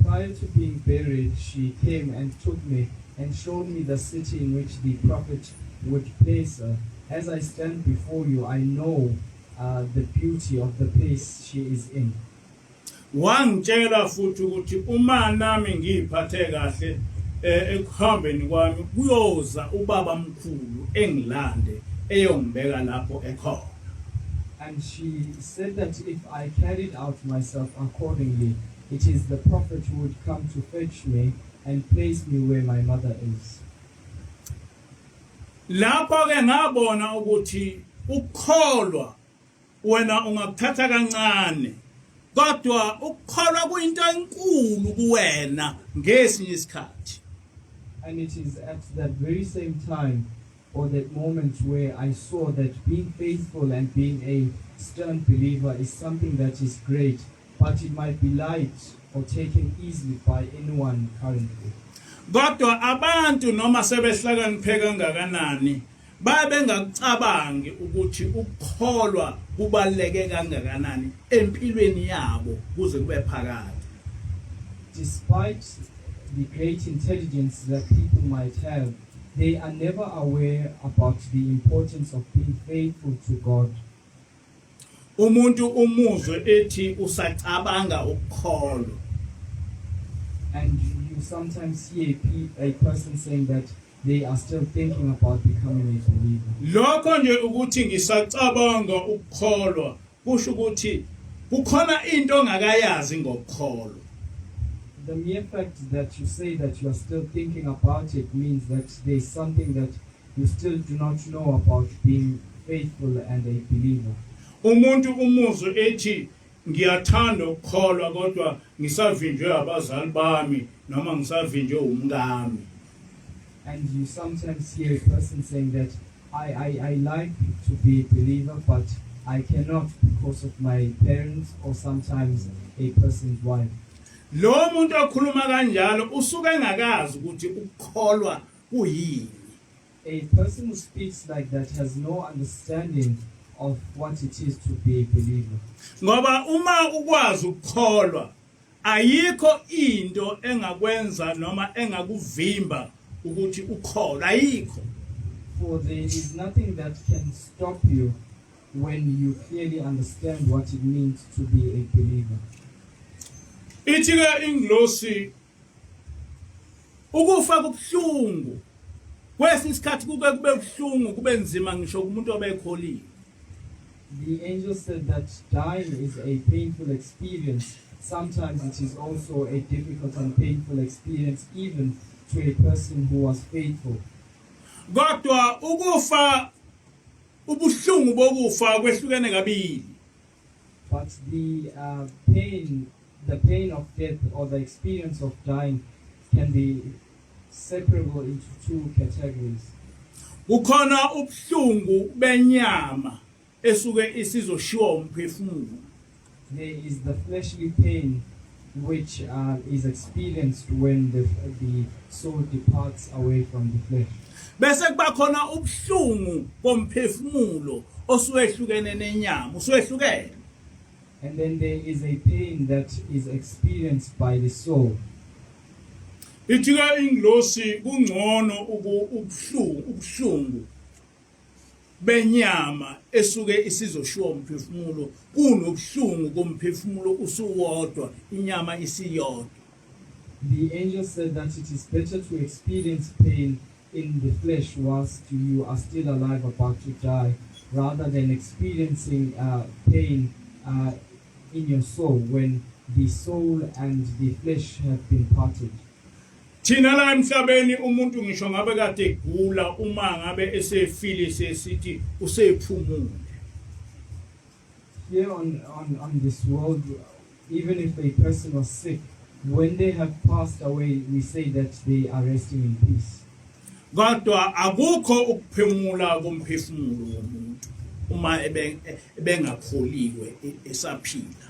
Prior to being buried, she came and took me and showed me the city in which the prophet would place her. As I stand before you, I know the beauty of the place she is in. Wangitshela futhi ukuthi uma nami ngiphathe kahle ekuhambeni kwami kuyoza ubaba mkhulu engilande eyongibeka lapho ekhona. And she said that if I carried out myself accordingly, it is the prophet who would come to fetch me and place me where my mother is. Lapho ke ngabona ukuthi ukukholwa wena ungakuthatha kancane kodwa ukukholwa kuyinto enkulu kuwena ngesinye isikhathi. And it is at that very same time or that moment where I saw that being faithful and being a stern believer is something that is great, but it might be light or taken easily by anyone currently. Kodwa abantu noma sebehlakaniphe kangakanani babengacabangi ukuthi ukukholwa kubaleke kangakanani empilweni yabo kuze kube phakade. Despite the great intelligence that people might have, they are never aware about the importance of being faithful to God. Umuntu umuzwe ethi usacabanga ukukholwa. And you sometimes hear a person saying that they are still thinking about becoming a believer. Lokho nje ukuthi ngisacabanga ukukholwa kusho ukuthi kukhona into ongakayazi ngokukholwa. The mere fact that you say that you are still thinking about it means that there is something that you still do not know about being faithful and a believer. Umuntu umuzwe ethi ngiyathanda ukukholwa kodwa ngisavinjwe abazali bami noma ngisavinjwe umkami. And you sometimes hear a person saying that I like to be a believer, but I cannot because of my parents or sometimes a person's wife. Lo muntu okhuluma kanjalo usuke engakazi ukuthi ukukholwa kuyini. A person who speaks like that has no understanding of what it is to be a believer. Ngoba uma ukwazi ukukholwa ayikho into engakwenza noma engakuvimba ukuthi ukholwe ayikho. For there is nothing that can stop you when you clearly understand what it means to be a believer. Ithi ke ingilosi ukufa kubuhlungu kwesinye isikhathi kuke kube buhlungu kube nzima ngisho kumuntu obekholile. The angel said that dying is a painful experience. Sometimes it is also a difficult and painful experience even to a person who was faithful. Kodwa ukufa ubuhlungu bokufa kwehlukene kabili. But the pain of death or the experience of dying can be separable into two categories. Kukhona ubuhlungu benyama esuke isizoshiwa umphefumulo. There is the fleshly pain which is experienced when the soul departs away from the flesh. Bese kuba khona ubuhlungu bomphefumulo osuehlukene nenyama usuehlukene. And then there is a pain that is experienced by the soul. Ithika ingilosi kungcono ubuhlungu benyama esuke isizoshiwa umphefumulo kunobuhlungu komphefumulo usuwodwa inyama isiyodwa. The angel said that it is better to experience pain in the flesh whilst you are still alive about to die rather than experiencing pain in your soul when the soul and the flesh have been parted. Thina la emhlabeni umuntu ngisho ngabe kade egula uma ngabe esefile sesithi usephumule. Here on this world, even if a person was sick, when they have passed away, we say that they are resting in peace. kodwa akukho ukuphefumula komphefumulo womuntu uma ebengakholiwe esaphila.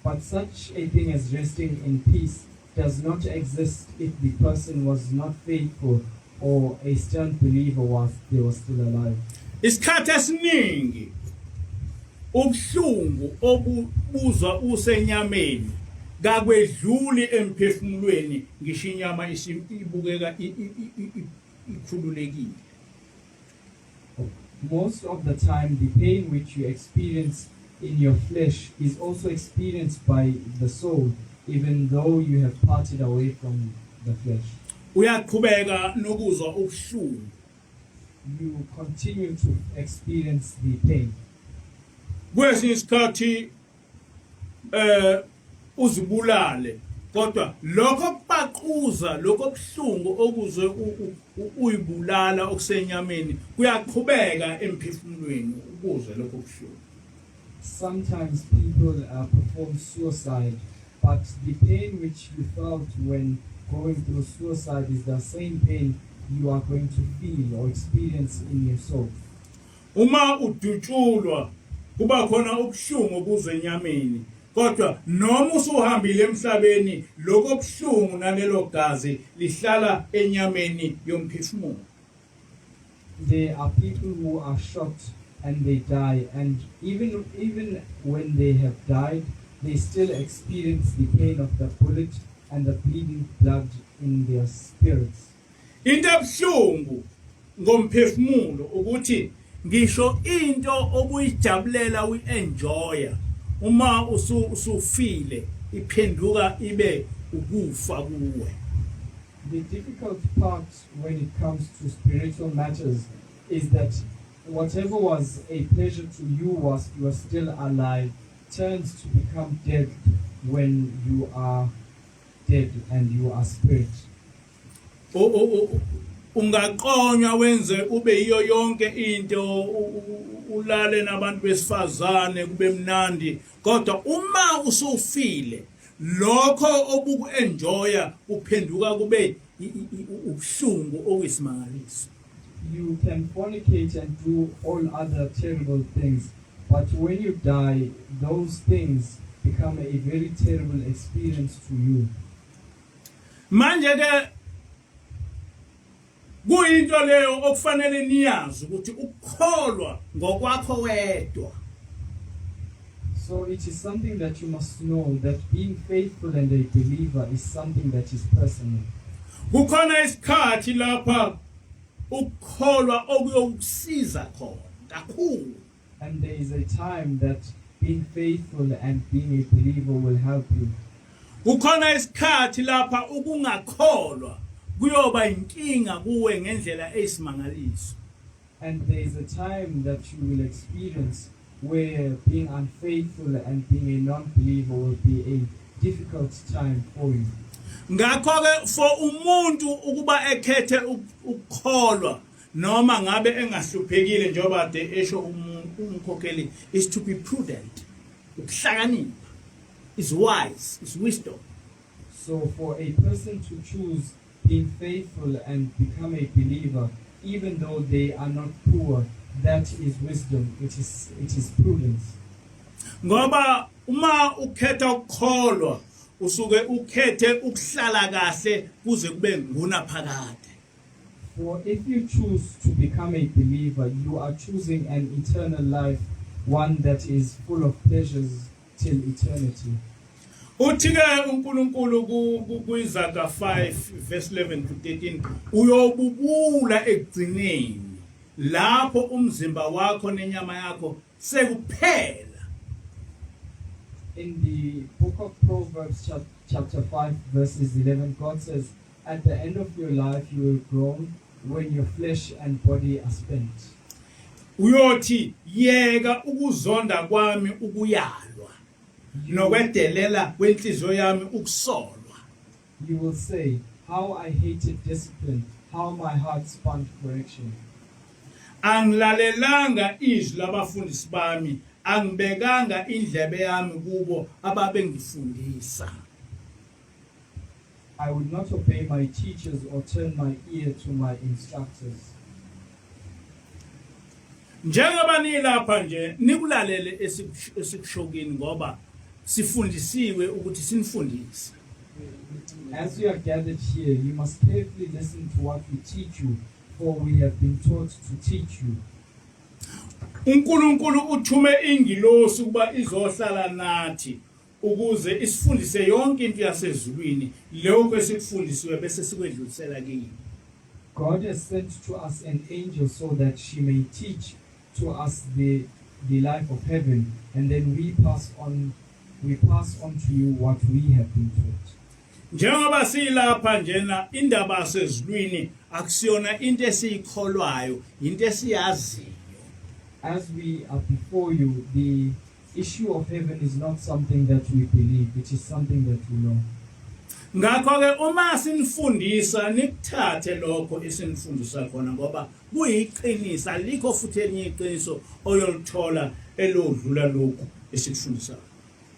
But such a thing as resting in peace does not exist if the person was not faithful or a stern believer whilst they were still alive. Isikhathi esiningi ubuhlungu obuzwa usenyameni kakwedluli emphefumulweni ngisho inyama ibukeka ikhululekile. Most of the time, the pain which you experience in your flesh is also experienced by the soul, even though you have parted away from the flesh. Uyaqhubeka nokuzwa ubuhlungu. You continue to experience the pain. Kwesinye isikhathi uzibulale kodwa lokho kubaquza lokho kuhlungu okuzwe uyibulala okusenyameni kuyaqhubeka emphefumulweni ukuzwe lokho kuhlungu. Sometimes people perform suicide, but the pain which you felt when going through suicide is the same pain you are going to feel or experience in your soul. Uma udutshulwa kuba khona ubuhlungu obuzwe enyameni kodwa noma usuhambile emhlabeni lokho buhlungu nalelo gazi lihlala enyameni yomphefumulo. There are people who are shot and they die, and even when they have died, they still experience the pain of the bullet and the bleeding blood in their spirits. Into ebuhlungu ngomphefumulo ukuthi ngisho into obuyijabulela uyenjoya uma usufile iphenduka ibe ukufa kuwe. The difficult part when it comes to spiritual matters is that whatever was a pleasure to you whilst you are still alive turns to become dead when you are dead and you are spirit. Ungaqonywa wenze ube yiyo yonke into ulale nabantu besifazane kube mnandi kodwa uma usufile lokho obukuenjoya uphenduka kube ubuhlungu okuyisimangaliso. You can fornicate and do all other terrible things, but when you die, those things become a very terrible experience to you. Manje ke kuyinto leyo okufanele niyazi ukuthi ukukholwa ngokwakho wedwa. So it is something that you must know, that being faithful and a believer is something that is personal. Kukhona isikhathi lapha ukukholwa okuyokusiza khona kakhulu. And there is a time that being faithful and being a believer will help you. Kukhona isikhathi lapha ukungakholwa kuyoba inkinga kuwe ngendlela eyisimangaliso. And there is a time that you will experience where being unfaithful and being a non-believer will be a difficult time for you. Ngakho ke for umuntu ukuba ekhethe ukukholwa noma ngabe engahluphekile njengoba de esho umkhokheli is to be prudent. Ukuhlakanipha is wise, is wisdom. So for a person to choose being faithful and become a believer, even though they are not poor, that is wisdom. It is prudence. Ngoba uma ukhetha ukukholwa usuke ukhethe ukuhlala kahle kuze kube ngunaphakade. For if you choose to become a believer, you are choosing an eternal life, one that is full of pleasures till eternity. Uthi ke uNkulunkulu kuIsaiah 5 verse 11 to 13 uyobubula ekugcineni lapho umzimba wakho nenyama yakho sekuphela. In the book of Proverbs chapter 5 verses 11, God says, at the end of your life you will groan when your flesh and body are spent. Uyothi yeka ukuzonda kwami ukuyalwa nokwedelela kwenhliziyo yami ukusolwa. You will say, how I hated discipline, how my heart spurned correction. Angilalelanga izwi labafundisi bami, angibekanga indlebe yami kubo ababengifundisa. I would not obey my teachers or turn my ear to my instructors. Njengoba nilapha nje nikulalele esikushokini ngoba sifundisiwe ukuthi sinifundise. As you are gathered here, you must carefully listen to what we teach you, for we have been taught to teach you. uNkulunkulu uthume ingilosi ukuba izohlala nathi ukuze isifundise yonke into yasezulwini lokho esikufundisiwe bese sikwedlulisela kini. God has sent to us an angel so that she may teach to us the life of heaven, and then we pass on to you what we have been taught. Njengoba silapha njena indaba yasezulwini akusiyona into esiyikholwayo, into esiyaziyo. As we are before you, the issue of heaven is not something that we believe, it is something that we know. Ngakho ke uma sinifundisa nikuthathe lokho esinifundisa khona ngoba kuyiqiniso alikho futhi elinye iqiniso oyolithola elodlula lokho esikufundisa.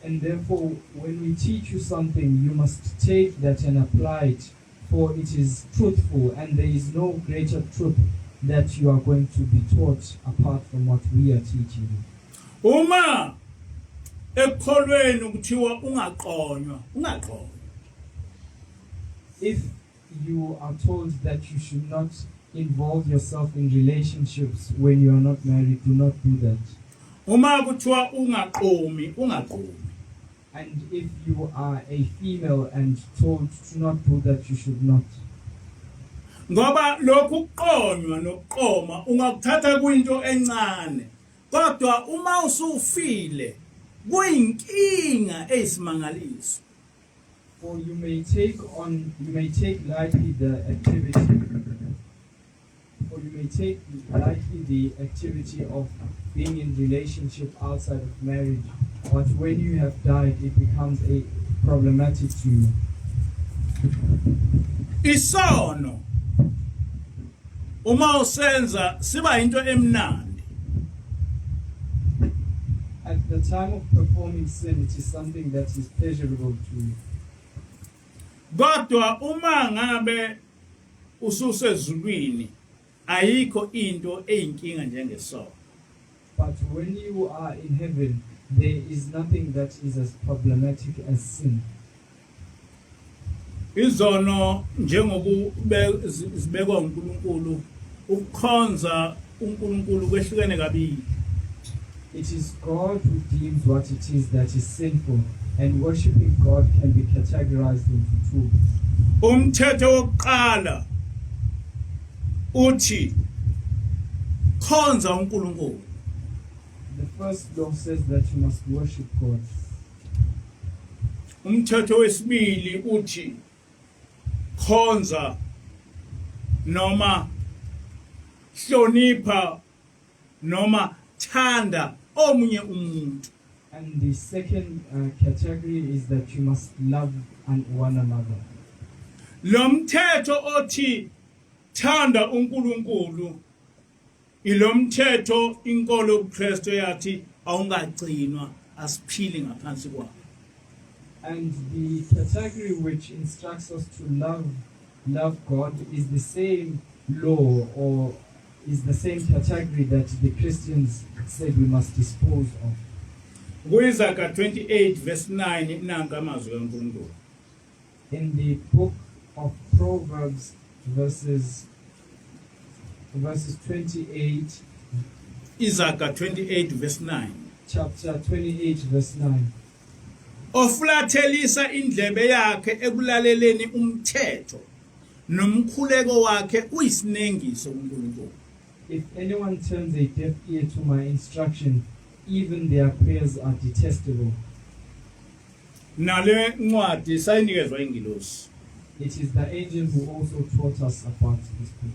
And therefore, when we teach you something, you must take that and apply it, for it is truthful, and there is no greater truth that you are going to be taught apart from what we are teaching you. Uma ekholweni ukuthiwa ungaqonywa. If you are told that you should not involve yourself in relationships when you are not married, do not do that. Uma kuthiwa ungaqomi. And if you are a female and told to not do that, you should not. Ngoba lokhu ukuqonywa nokuqoma ungakuthatha kuyinto encane. Kodwa uma usufile kuyinkinga eyisimangaliso. For you may take lightly the activity. Or you may take lightly the activity of being in relationship outside of marriage, but when you have died, it becomes a problematic to you. Isono uma usenza siba into emnandi. At the time of performing sin, it is something that is pleasurable to you. Kodwa uma ngabe ususezulwini ayikho into eyinkinga njengesono. But when you are in heaven, there is nothing that is as problematic as sin. Izono njengokubekwa uNkulunkulu ukukhonza uNkulunkulu kwehlukene kabili. It is God who deems what it is that is sinful, and worshiping God can be categorized into two. Umthetho wokuqala uthi khonza uNkulunkulu. The first law says that you must worship God. Umthetho wesibili uthi khonza noma hlonipha noma thanda omunye umuntu. And the second category is that you must love one another. Lo mthetho othi thanda uNkulunkulu ilomthetho inkolo yobuKristu yathi awungagcinwa asiphili ngaphansi kwawo. And the category which instructs us to love God is the same law, or is the same category that the Christians said we must dispose of. Kuyizaka 28 verse 9 nanka amazwi kaNkulunkulu. In the book of Proverbs, verses 28, Izaka 28 verse 9. chapter 28, verse 9. Ofulathelisa indlebe yakhe ekulaleleni umthetho nomkhuleko wakhe uyisinengiso kuNkulunkulu. If anyone turns a deaf ear to my instruction, even their prayers are detestable. Nale ncwadi sayinikezwa ingilosi. It is the angel who also taught us about this book.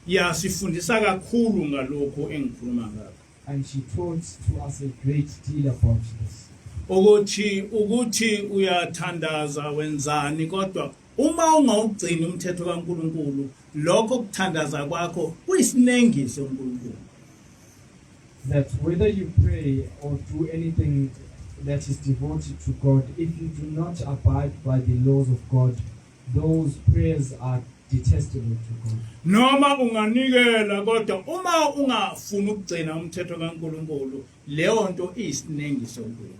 Ya sifundisa kakhulu ngalokho engikhuluma ngakho. And she taught to us a great deal about this. Ukuthi uyathandaza wenzani kodwa uma ungawugcini umthetho kaNkulunkulu lokho kuthandaza kwakho kuyisinengiso uNkulunkulu. That whether you pray or do anything that is devoted to God, if you do not abide by the laws of God, those prayers are detestable to God. noma unganikela kodwa uma ungafuna ukugcina umthetho kaNkuluNkulu leyo nto isinengiso kuNkulunkulu.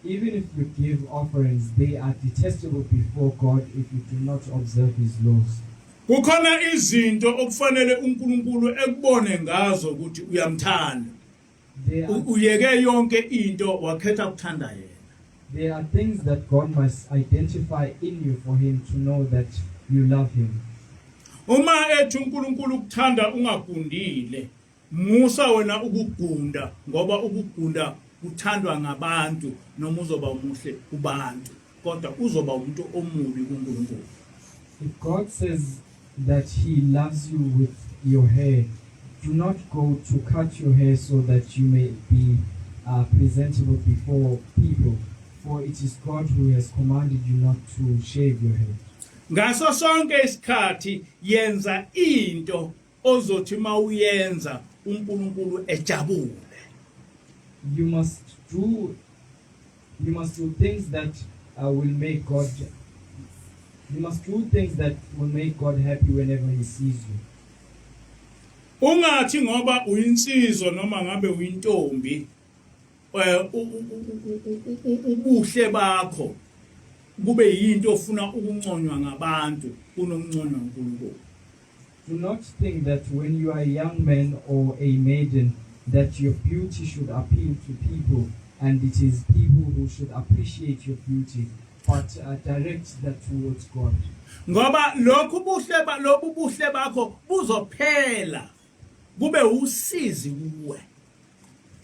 Even if you give offerings, they are detestable before God if you do not observe His laws. Kukhona izinto okufanele uNkulunkulu ekubone ngazo ukuthi uyamthanda. Uyeke yonke into wakhetha ukuthanda yena. There are things that God must identify in you for Him to know that you love Him. Uma ethi uNkulunkulu ukuthanda ungagundile, musa wena ukugunda ngoba ukugunda uthandwa ngabantu noma uzoba umuhle kubantu kodwa uzoba umuntu omubi kuNkulunkulu. If God says that He loves you with your hair, do not go to cut your hair so that you may be presentable before people, for it is God who has commanded you not to shave your head. Ngaso sonke isikhathi yenza into ozothi mawuyenza uNkulunkulu ejabule. You must do things that will make God. You must do things that will make God happy whenever He sees you. Ungathi ngoba uyinsizwa noma ngabe uyintombi ubuhle bakho kube yinto ofuna ukunconywa ngabantu kunokunconywa uNkulunkulu. Do not think that when you are a young man or a maiden that your beauty should appeal to people and it is people who should appreciate your beauty, but direct that towards God. Ngoba lokhu buhle bakho buzophela kube usizi kuwe.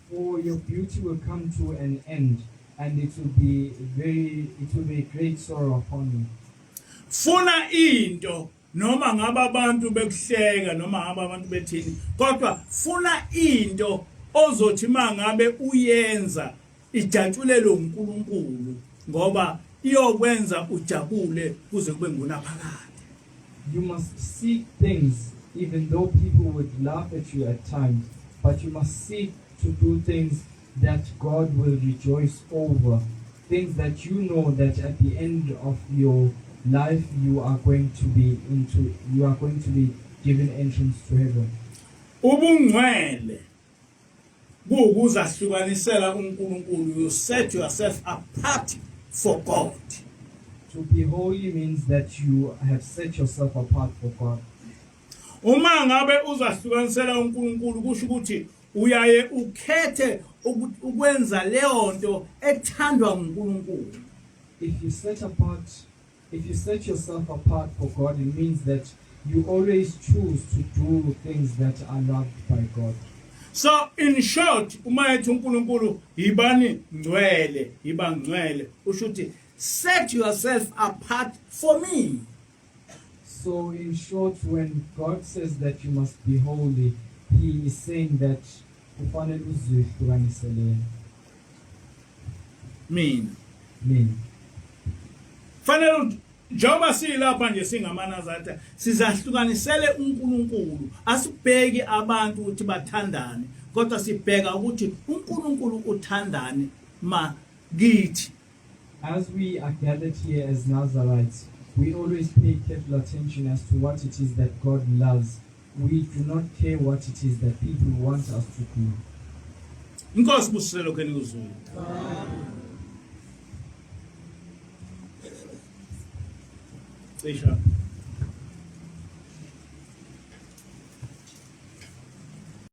For your beauty will come to an end and it will be a great sorrow upon you. Funa into noma ngaba abantu bekuhleka noma ngaba abantu bethini kodwa funa into ozothi mangabe uyenza ijatshulele uNkulunkulu ngoba iyokwenza ujabule kuze kube ngunaphakade. You must seek things even though people would laugh at you at times, but you must seek to do things that God will rejoice over, things that you know that at the end of your life you are going to be given entrance to heaven. Ubungcwele kuzahlukanisela uNkulunkulu. You set yourself apart for God. To be holy means that you have set yourself apart for God. Uma ngabe uzahlukanisela uNkulunkulu kusho ukuthi uyaye ukhethe ukwenza leyo nto ethandwa uNkulunkulu. If you set yourself apart for God, it means that you always choose to do things that are loved by God. So in short, uma ethi uNkulunkulu yibani ngcwele, yiba ngcwele, usho ukuthi set yourself apart for me. So in short, when God says that you must be holy, He is saying that kufanele uzihlukanisele Mina. Fanele njengoba silapha nje singamanazatha sizahlukanisele uNkulunkulu, asibheki abantu ukuthi bathandane kodwa sibheka ukuthi uNkulunkulu uthandane kithi. As we are gathered here as Nazarites, we always pay careful attention as to what it is that God loves. We do not care what it is that people want us to do. Inkosi busisele lokho enikuzwile. Cisha.